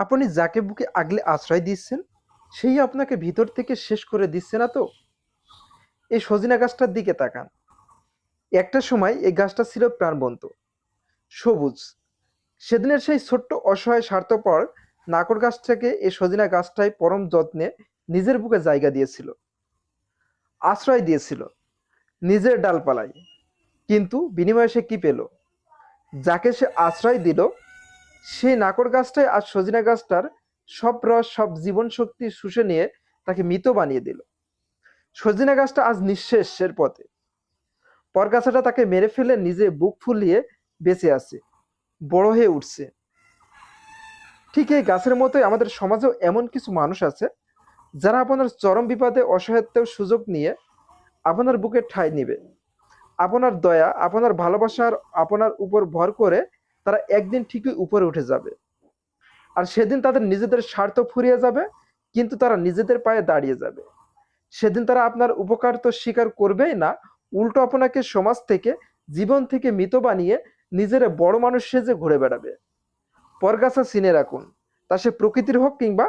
আপনি যাকে বুকে আগলে আশ্রয় দিচ্ছেন, সেই আপনাকে ভিতর থেকে শেষ করে দিচ্ছে না তো? এই সজিনা গাছটার দিকে তাকান। একটা সময় এই গাছটা ছিল প্রাণবন্ত, সবুজ। সেদিনের সেই ছোট্ট অসহায় স্বার্থপর নাকর গাছটাকে এই সজিনা গাছটাই পরম যত্নে নিজের বুকে জায়গা দিয়েছিল, আশ্রয় দিয়েছিল নিজের ডালপালায়। কিন্তু বিনিময়ে সে কি পেল? যাকে সে আশ্রয় দিল, সেই নাকর গাছটাই আজ সজিনা গাছটার সব রস, সব জীবন শক্তি শুষে নিয়ে তাকে মৃত বানিয়ে দিল। সজিনা গাছটা আজ নিঃশেষের পথে। পরগাছাটা তাকে মেরে ফেলে নিজে বুক ফুলিয়ে বেঁচে আছে, বড় হয়ে উঠছে। ঠিক এই গাছের মতোই আমাদের সমাজেও এমন কিছু মানুষ আছে, যারা আপনার চরম বিপদে অসহায়ত্বের সুযোগ নিয়ে আপনার বুকে ঠাঁই নিবে। আপনার দয়া, আপনার ভালোবাসার আপনার উপর ভর করে তারা একদিন ঠিকই উপরে উঠে যাবে। আর সেদিন তাদের নিজেদের স্বার্থ ফুরিয়ে যাবে, কিন্তু তারা নিজেদের পায়ে দাঁড়িয়ে যাবে। সেদিন তারা আপনার উপকার তো স্বীকার করবেই না, উল্টো আপনাকে সমাজ থেকে, জীবন থেকে মৃত বানিয়ে নিজের বড় মানুষ সেজে ঘুরে বেড়াবে। পরগাছা চিনে রাখুন, তা সে প্রকৃতির হোক কিংবা